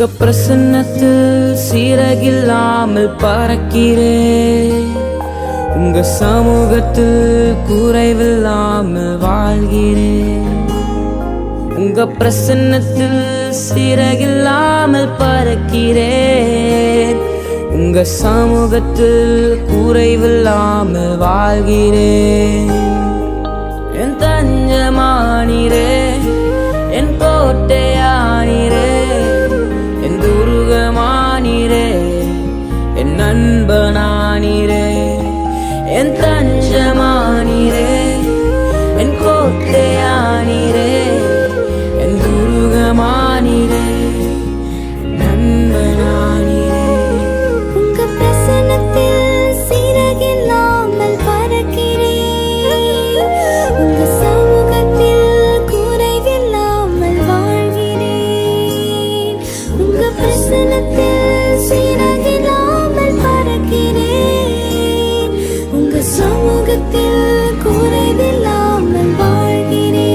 உங்க பிரசன்னத்தில் சீரகில்லாமல் பறக்கிறேன். உங்க சமூகத்தில் குறைவில்லாமல் வாழ்கிறேன். உங்க பிரசன்னத்தில் சீரகில்லாமல் பறக்கிறேன். உங்க சமூகத்தில் குறைவில்லாமல் வாழ்கிறேன். என் தஞ்சமானீரே, என் கோட்டையானீரே, என் துருகமானீரே, என் நண்பனானீரே. என் தஞ்சமானீரே, என் கோட்டையானீரே, என் துருகமானீரே, நண்பனானீரே. உங்க பிரசன்னத்தில் சீரகில்லாமல் பறக்கிறேன். உங்க சமூகத்தில் குறைவில்லாமல் வாழ்கிறேன். உங்க பிரசன்னத்தில் சீரகில்லாமல் பறக்கிறேன். உங்க சமூகத்தில் குறைவில்லாமல் வாழ்கிறேன்.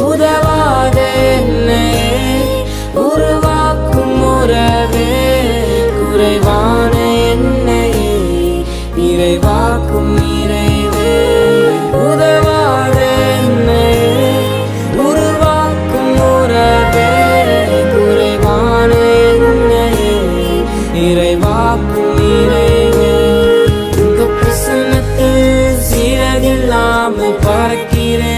உதவாத என்னையே உருவாக்கும் உறவே, குறைவான என்னையே நிறைவாக்கும் நிறைவே. உதவாத என்னையே உருவாக்கும் உறவே, குறைவான என்னையே நிறைவாக்கும் நிறைவே. உங்க பிரசன்னத்தில் சீரகில்லாமல் பறக்கிறேன்.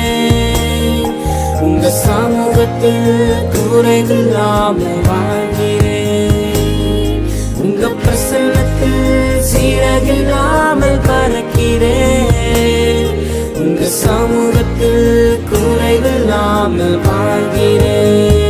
உங்க சமூகத்தில் குறைவில்லாமல் வாழ்கிறேன். உங்க பிரசன்னத்தில் சீரகில்லாமல் பறக்கிறேன். உங்க சமூகத்தில் குறைவில்லாமல் வாழ்கிறேன்.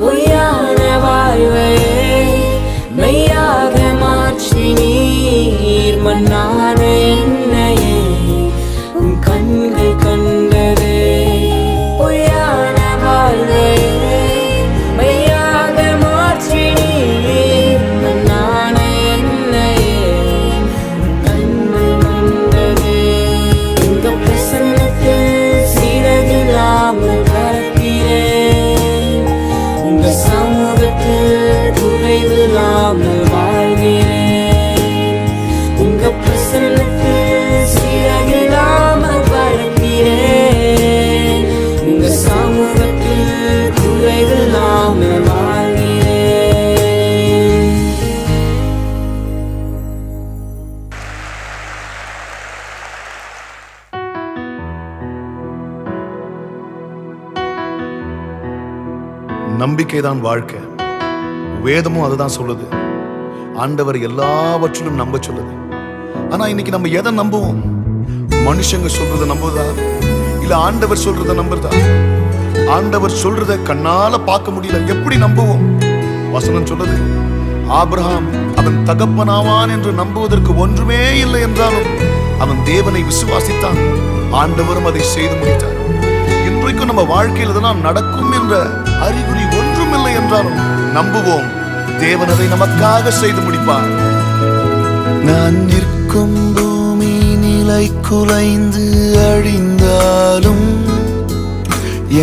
பொய்யான வாழ்வையே மெய்யாக மாற்றி நீர், மண்ணான என்னையே உன் கண்கள் கண்டதே. பொய்யான வாழ்வையே மெய்யாக மாற்றி நீர், மண்ணான என்னையே உன் கண்கள் கண்டதே. உங்க பிரசன்னத்தில் சீரகில்லாமல் பறக்கிறேன். உங்க சமூகத்தில் குறைவில்லாமல் வாழ்கிறேன். உங்க பிரசன்னத்தில் சீரகில்லாமல் பறக்கிறேன். உங்க சமூகத்தில் குறைவில்லாமல் வாழ்கிறேன். நம்பிக்கைதான் வாழ்க்கை. வேதமும் அதுதான் சொல்லுது. ஆண்டவர் எல்லாவற்றிலும் நம்ப சொல்லுது. ஆனா இன்னைக்கு நம்ம எதை நம்புவோம்? மனுஷங்க சொல்றத நம்புதா, இல்ல ஆண்டவர் சொல்றத நம்புறதா? ஆண்டவர் சொல்றத கண்ணால பார்க்க முடியல, எப்படி நம்புவோம்? வசனம் சொல்லுது, ஆபிரகாம் அவன் தகப்பனாவான் என்று நம்புவதற்கு ஒன்றுமே இல்லை என்றாலும் அவன் தேவனை விசுவாசித்தான், ஆண்டவரும் அதை செய்து முடித்தார். இன்றைக்கும் நம்ம வாழ்க்கையில் இதெல்லாம் நடக்கும் என்ற அறிகுறி ஒன்றும் இல்லை என்றாலும் நம்புவோம், தேவன் அதை நமக்காக செய்து முடிப்பார். நான் நிற்கும் பூமி நிலை குலைந்து அழிந்தாலும்,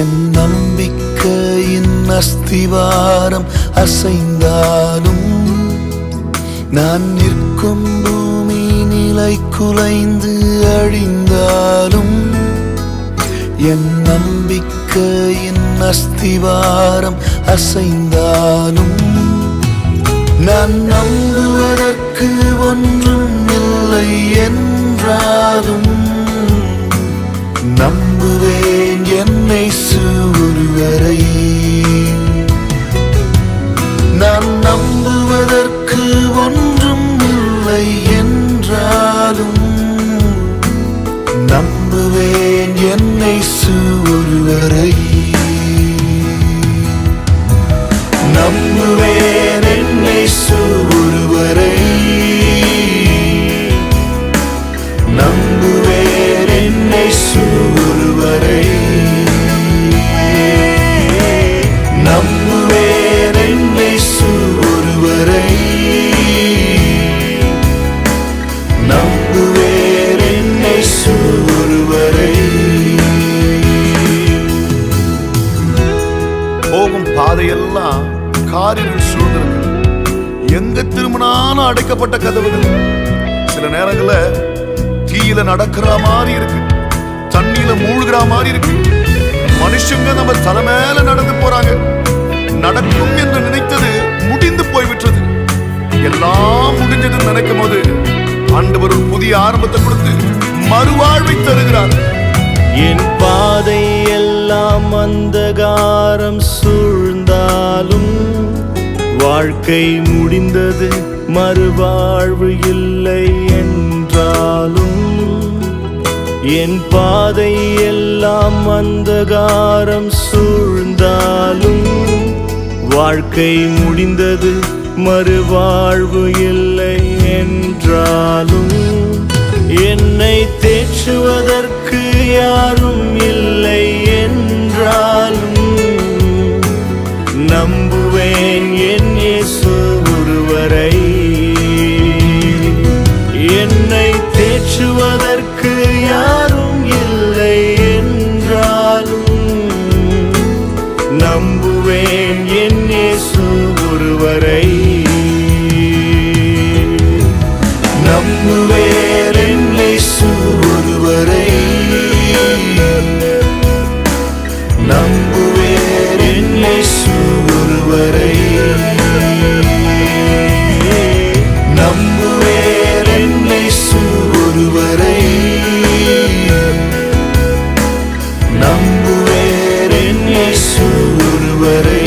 என் நம்பிக்கையின் அஸ்திவாரம் அசைந்தாலும், நான் நிற்கும் பூமி நிலை குலைந்து அழிந்தாலும், என் நம்பிக்கையின் அஸ்திவாரம் அசைந்தாலும், நான் நம்புவதற்கு ஒன்றும் இல்லை என்றாலும் நம்புவேன் என்னை ஒருவரை. நான் நம்புவதற்கு ஒன்றும் இல்லை என்றாலும் நம்புவேன் என்னை ஒருவரை. நம்புவேன் என்னை ஒருவரை. நம்புவேன் என்னை ஒருவரை. நம்புவேன் என்னை ஒருவரை. நம்புவேன் என்னை ஒருவரை. போகும் பாதையெல்லாம் காரில் சூழ்ந்திருக்கு. எங்க திரும்பினாலும் அடைக்கப்பட்ட கதவுகள். சில நேரங்கள்ல தீயில நடக்கிற மாதிரி இருக்கு, தண்ணியில மூழ்கிற மாதிரி இருக்கு. மனுஷங்க நம்ம தலை மேல நடந்து போறாங்க. நடக்கும் என்று நினைத்தது முடிந்து போய்விட்டது. எல்லாம் முடிஞ்சதுன்னு நினைக்கும் போது ஆண்டவர் ஒரு புதிய ஆரம்பத்தை கொடுத்து மறுவாழ்வை தருகிறார். என் பாதை எல்லாம் அந்தகாரம் சூழ்ந்தாலும் வாழ்க்கை முடிந்தது, மறுவாழ்வு இல்லை என்றாலும். என் பாதை எல்லாம் அந்தகாரம் சூழ்ந்தாலும் வாழ்க்கை முடிந்தது, மறுவாழ்வு இல்லை என்றாலும். என்னை தேற்றுவதற்கு யாரும் இல்லை என்றாலும் நம்புவேன் என் இயேசு ஒருவரை. என்னை தேற்றுவதற்கு யாரும் இல்லை என்றாலும் நம்புவேன் என் இயேசு ஒருவரை. நம்புவேன் என்னை ஒருவரை. நம்புவேன் என்னை ஒருவரை. நம்புவேன் என்னை ஒருவரை. நம்புவேன் என்னை ஒருவரை.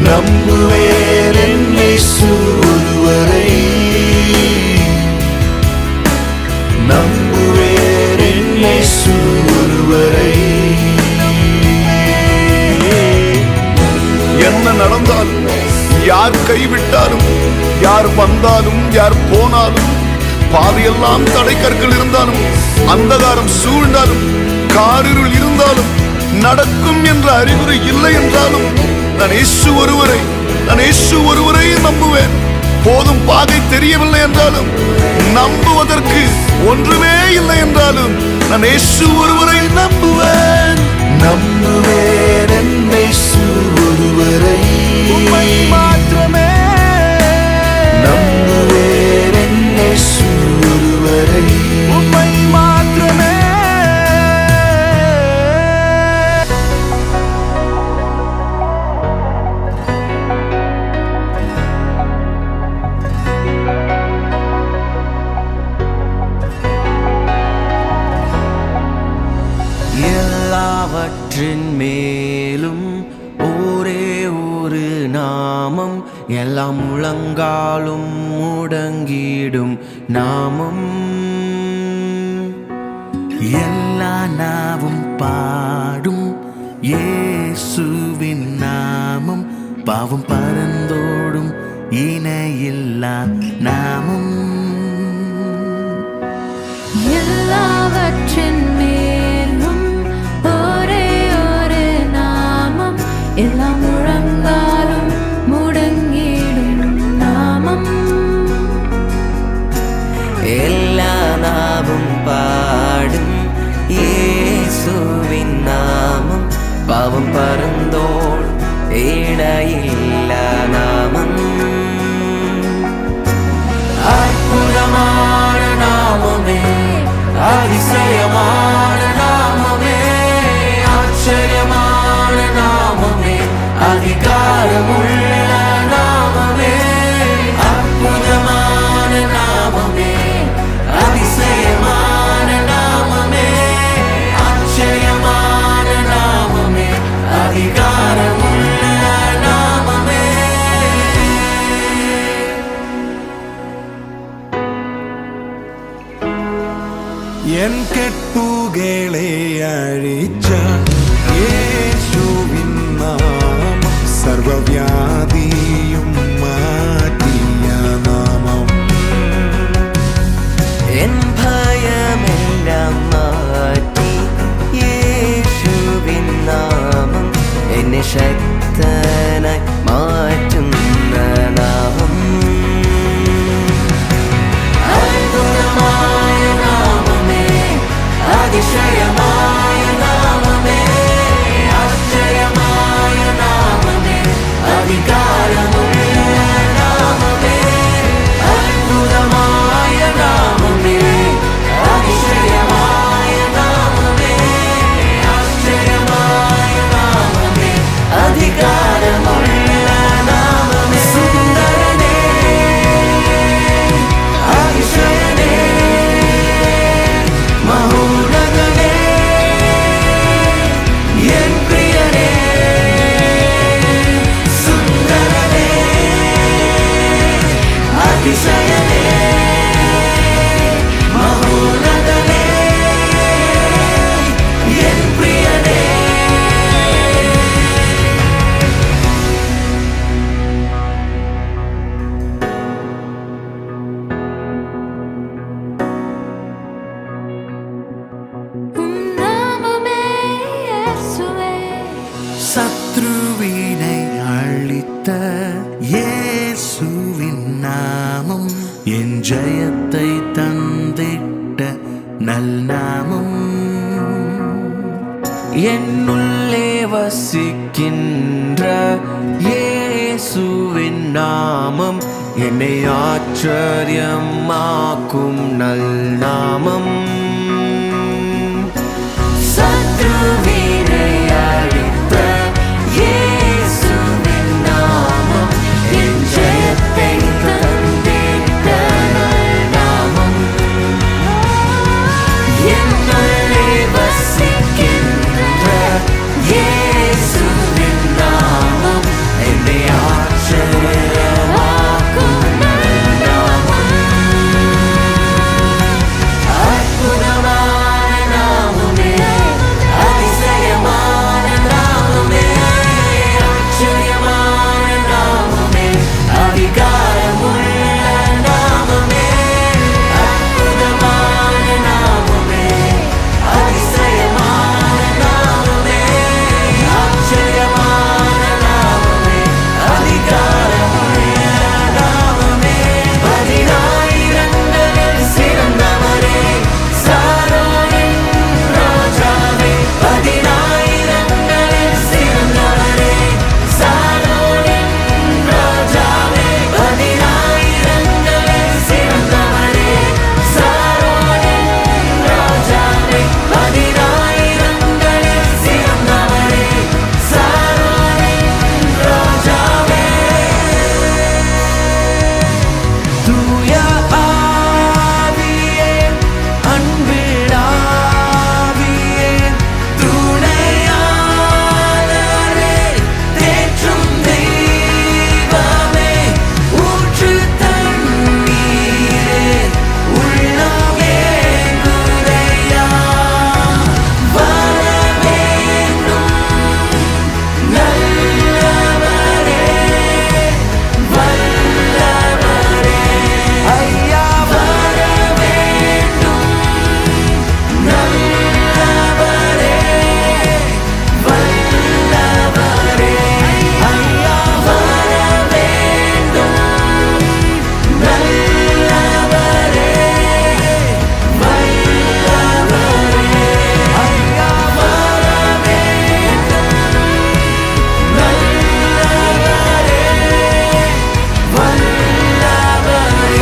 நம்புவேன் என்னை ஒருவரை. நம்புவேன் என்னை ஒருவரை. என்ன நடந்தாலும், யார் கைவிட்டாலும், யார் வந்தாலும், யார் போனாலும், பாதையெல்லாம் தடைக்கற்கள் இருந்தாலும், அந்தகாரம் சூழ்ந்தாலும், காரிருள் இருந்தாலும், நடக்கும் என்ற அறிகுறி இல்லை என்றாலும் நான் இயேசு ஒருவரை நம்புவேன். போதும் பாதை தெரியவில்லை என்றாலும், நம்புவதற்கு ஒன்றுமே இல்லை என்றாலும் நான் இயேசு ஒருவரை நம்புவேன். நம்புவேன் என்னை ஒருவரை. உம்மை மாத்திரமே நம்புவேன் என்னை ஒருவரை. உம்மை மாத்திரமே. எல்லாவற்றின் மேலும் ஒரே ஒரு நாமம், எல்லாம் முழங்காலும் முடங்கிடும் நாமம். எல்லா நாவும் பாடும் இயேசுவின் நாமம், பாவம் பறந்தோடும் இணையில்லா நாமம். எல்லாவற்றின் மேலும் ஒரே ஒரு நாமம், எல்லா முழங்காலும் முடங்கிடும் நாமம். எல்லா நாவும் பாடும் இயேசுவின் நாமம், பாவம் பறந்தோடும் இணையில்லா நாமம். அற்புதமான நாமமே, அதிசயமான நாமமே, ஆச்சரியமான நாமமே, அதிகாரமும் ശക്തനായി മാറ്റുന്ന നാമം അത്ഭുതമായ നാമമേ അതിശയമായ നാമമേ ആശ്ചര്യമായ നാമമേ അധികാരമുള്ള നാമമേ അത്ഭുതമായ നാമമേ അതിശയമായ നാമമേ ആശ്ചര്യമായ നാമമേ അധികാരമുള്ള നാമമേ സുന്ദരനേ അതിശയനേ മഹോന്നതനേ എൻ പ്രിയനേ സുന്ദരനേ അതിശയനേ മഹോന്നതനേ എൻ പ്രിയനേ உம் நாமமே இயேசுவே சத்ருவினை அழித்த இயேசுவின் நாமம் என் ஜெயத்தை தந்திட்ட நல் நாமம் என்னுள்ளே வசிக்கின்ற இயேசுவின் நாமம் என்னை ஆச்சரியமாக்கும் நல் நாமம் சத்ருவினை அழித்த இயேசுவின் நாமம் என் ஜெயத்தை தந்திட்ட நல் நாமம் என்னுள்ளே வசிக்கின்ற இயேசுவின் நாமம் என்னை ஆச்சரியமாக்கும் நல் நாமம் அற்புதமான நாமமே அதிசயமான நாமமே ஆச்சரியமான நாமமே அதிகாரமுள்ள நாமமே அற்புதமான நாமமே அதிசயமான நாமமே ஆச்சரியமான நாமமே அதிகாரமுள்ள நாமமே பதினாயிரங்களில் சிறந்தவரே சாரோனின் ராஜாவே பதினாயிரங்களில் சிறந்தவரே சாரோனின் ராஜாவே பதினாயிரங்களில் சிறந்தவரே சாரோனின் ராஜாவே பதினாயிரங்களில் சிறந்தவரே சாரோனின் ராஜாவே தூய ஆவியே அன்பிலாவியே துணையாளரே தேற்றும் தெய்வமே ஊற்று தண்ணீரே உள்ளமே குறையா வர வேண்டும் நல்லவரே வல்லவரே ஐயா வர வேண்டும் நல்லவரே வல்லவரே ஐயா வர வேண்டும் நல்லவரே வல்லவரே ஐயா வர வேண்டும் நல்லவரே வல்லவரே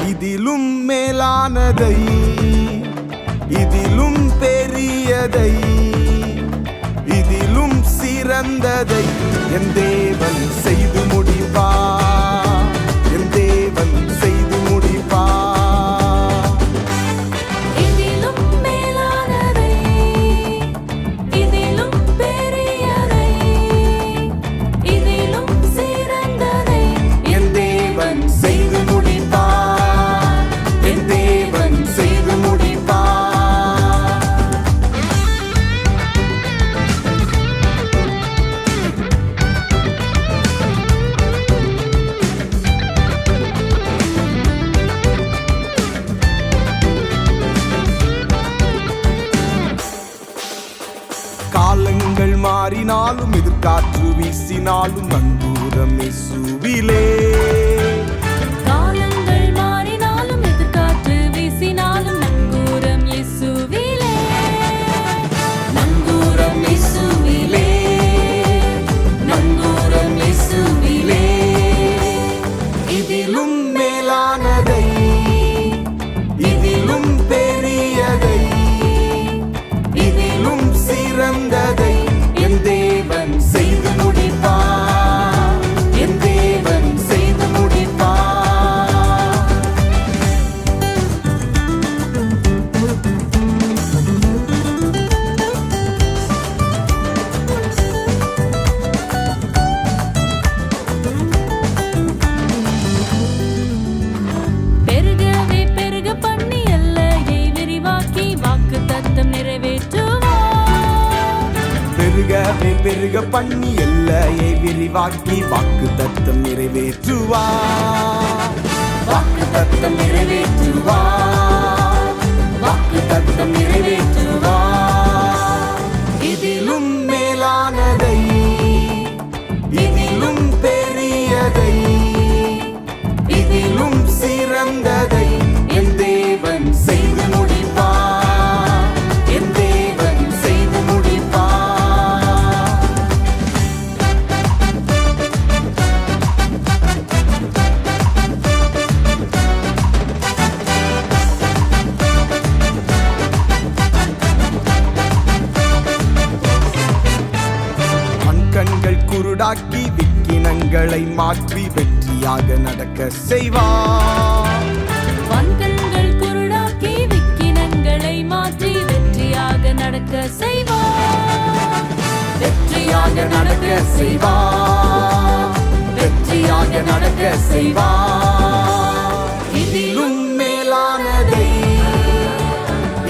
இதிலும் மேலானதை இதிலும் பெரியதை இதிலும் சிறந்ததை என் தேவன் செய்து முடிப்பார் என் தேவன் செய்து முடிப்பார் இதிலும் மேலானதை காலங்கள் மாறினாலும் எதிர்காற்று வீசினாலும் நங்கூரம் இயேசுவிலே. காலங்கள் மாறினாலும் எதிர்காற்று வீசினாலும் நங்கூரம் இயேசுவிலே. நங்கூரம் இயேசுவிலே. நங்கூரம் இயேசுவிலே. இதிலும் மேலானதை, இதிலும் பெரியதை, இதிலும் சிறந்ததை என் தேவன் செய்து முடிப்பார். என் தேவன் செய்து முடிப்பார். பெருகவே பெருக பண்ணி எல்லையை விரிவாக்கி வாக்குத்தத்தம் நிறைவேற்றுவார். பெருகவே பெருக பண்ணி எல்லையை விரிவாக்கி வாக்குத்தத்தம் நிறைவேற்றுவார். வாக்குத்தத்தம் நிறைவேற்றுவார். வாக்குத்தத்தம் நிறைவேற்றுவார். இதிலும் மேலானதை, இதிலும் பெரியதை, இதிலும் சிறந்ததை என் தேவன் செய்து முடிப்பார். என் தேவன் செய்து முடிப்பார். கண்கள் குருடாக்கி விக்கினங்களை மாற்றி வெற்றியாக நடக்க செய்வார். வன்கண்கள் குருடாக்கி விக்கினங்களை மாற்றி வெற்றியாக நடக்க செய்வார். வெற்றியாக நடக்க செய்வார். வெற்றியாக நடக்க செய்வார். இதிலும் மேலானதை,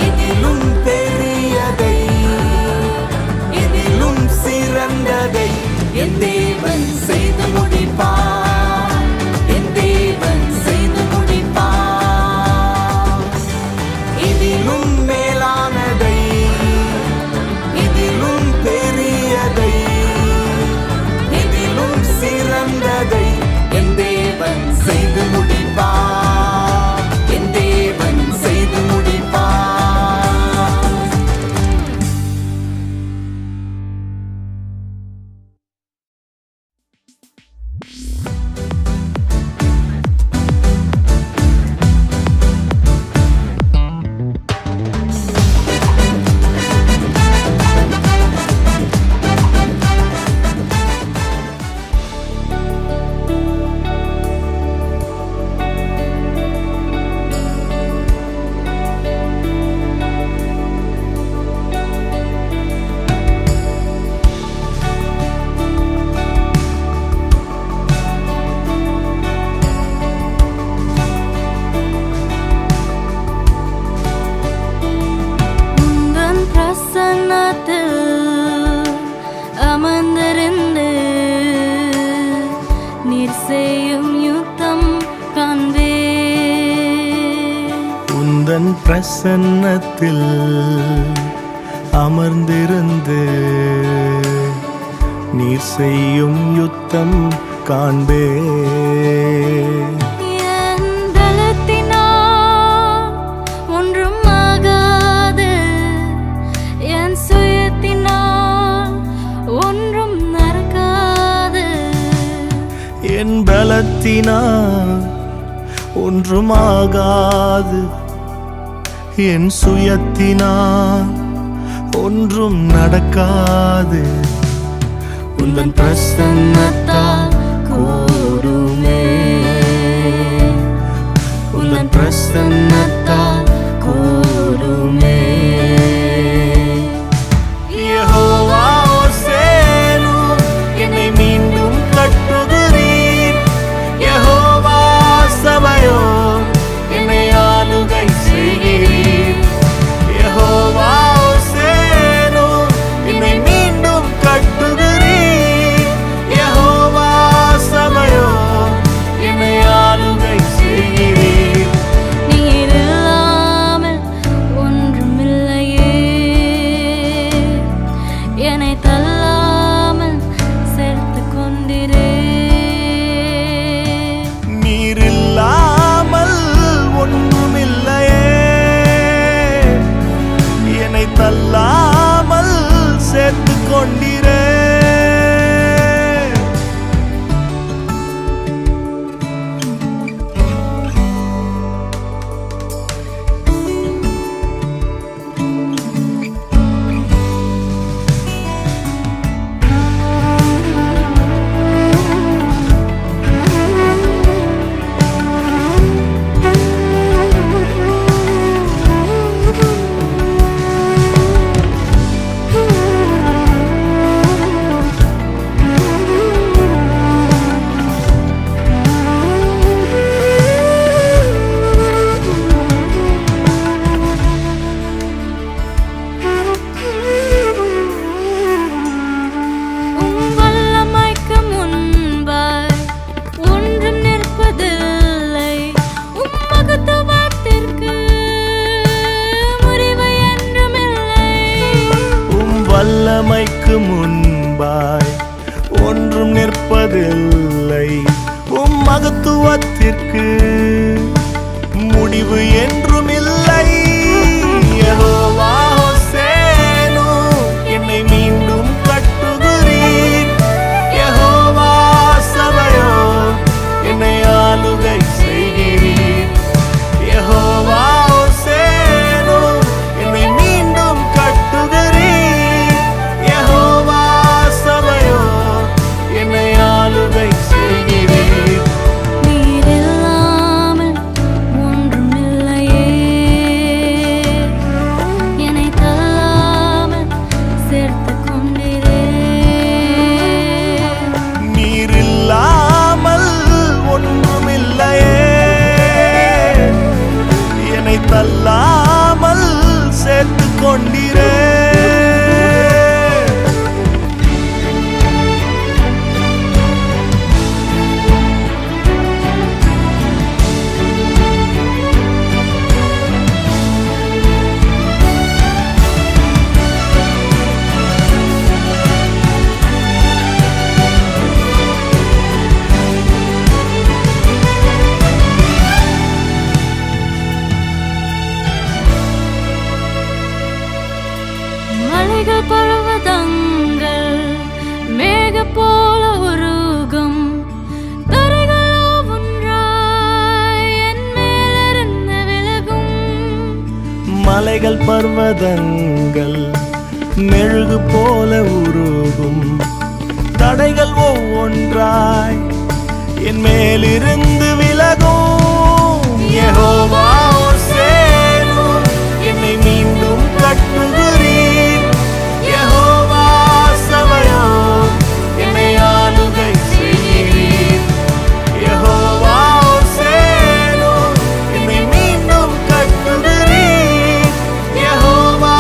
இதிலும் பெரியதை, இதிலும் சிறந்ததை என் தேவன் செய்து முடிப்பார். என் தேவன் செய்து முடிப்பார். இதிலும் மேலானதை, இதிலும் பெரியதை, இதிலும் சிறந்ததை என் தேவன் செய்து முடிப்பார். என் தேவன் செய்து முடிப்பார். உந்தன் பிரசன்னத்தில் அமர்ந்திருந்து நீர் செய்யும் யுத்தம் காண்பே. உந்தன் பிரசன்னத்தில் அமர்ந்திருந்து நீர் செய்யும் யுத்தம் காண்பே. என் பலத்தினால் ஒன்றும் ஆகாது. என் சுயத்தினால் ஒன்றும் நடக்காது. என் பலத்தினால் ஒன்றுமாகாது. என் சுயத்தினால் ஒன்றும் நடக்காது. உந்தன் பிரசன்னத்தால் கூடுமே. உந்தன் பிரசன்னத்தால் கூடுமே. யெகோவா சேனு என்னை மீண்டும் கட்டுகிறீர். யெகோவா சபையோ என்னை ஆளுகை செய்கிறீர். யெகோவா சேனு என்னை மீண்டும் கட்டுகிறீர். யெகோவா சபையோ என்னை ஆளுகை செய்கிறீர். நீர் இல்லாமல் ஒன்றுமில்லை. வல்லமைக்கு முன்பாய் ஒன்றும் நிற்பதில்லை. உம் மகத்துவத்திற்கு முடிவு என்றும் இல்லை. யெகோவா ஹோசேனு, என்னை மீண்டும் கட்டுகிறீர். யெகோவா சபையோ, என்னை ஆளுகை செய்கிறீர். யெகோவா ஹோசேனு, என்னை மீண்டும் கட்டுகிறீர். யெகோவா சபையோ, என்னை ஆளுகை செய்கிறீர். நீர் இல்லாமல் ஒன்றுமில்லையே, என்னை தள்ளாமல் சேர்த்துக் கொண்டீரே. நீர் இல்லாமல் ஒன்றுமில்லையே, என்னை தள்ளாமல் சேர்த்துக் கொண்டீரே. மலைகள் பர்வதங்கள் மேக போல உருகும், தரைகளோ ஒன்றாய் என் மேலிருந்து விலகும். மலைகள் பர்வதங்கள் மெழுகு போல உருகும், தடைகள் ஒவ்வொன்றாய் என் மேலிருந்து விலகும். யெகோவா ஹோசேனு, என்னை மீண்டும் கட்டுகிறீர். யெகோவா சபையோ, என்னை ஆளுகை செய்கிறீர். யெகோவா ஹோசேனு, என்னை மீண்டும் கட்டுகிறீர். யெகோவா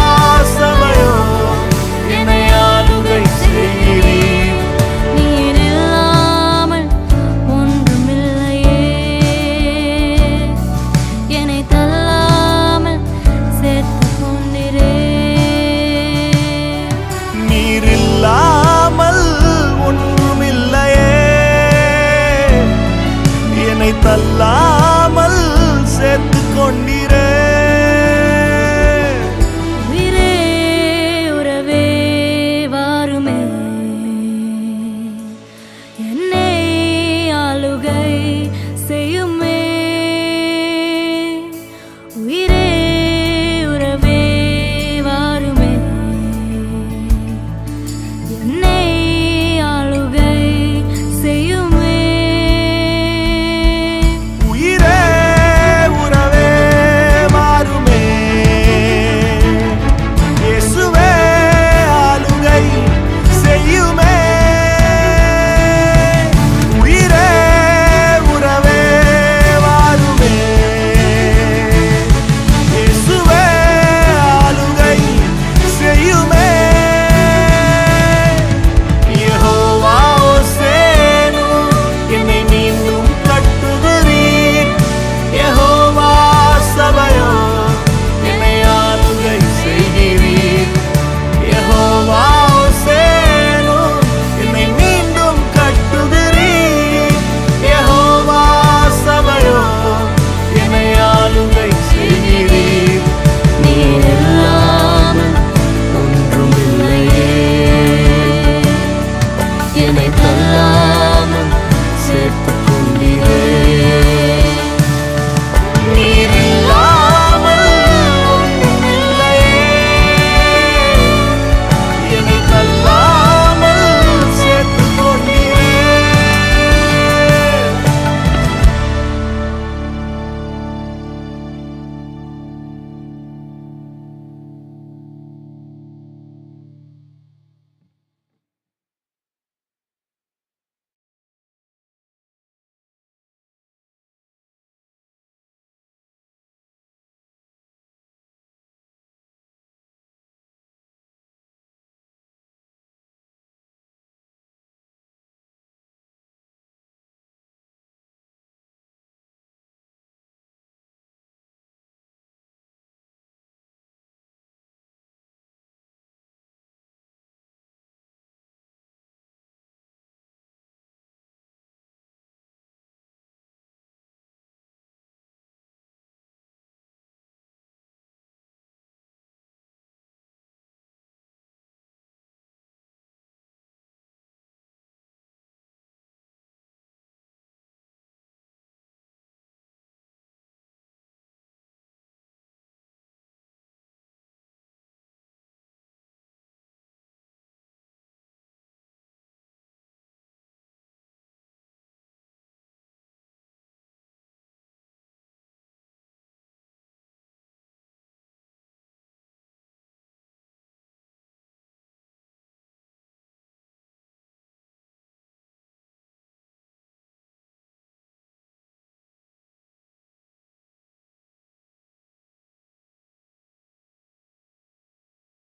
சபையோ, என்னை ஆளுகை செய்கிறீர். நீர் இல்லாமல் ஒன்றுமில்லையே, என்னை தள்ளாமல் சேர்த்துக் கொண்டீரே. நீர் இல்லாமல் ஒன்றுமில்லையே, என்னை தள்ள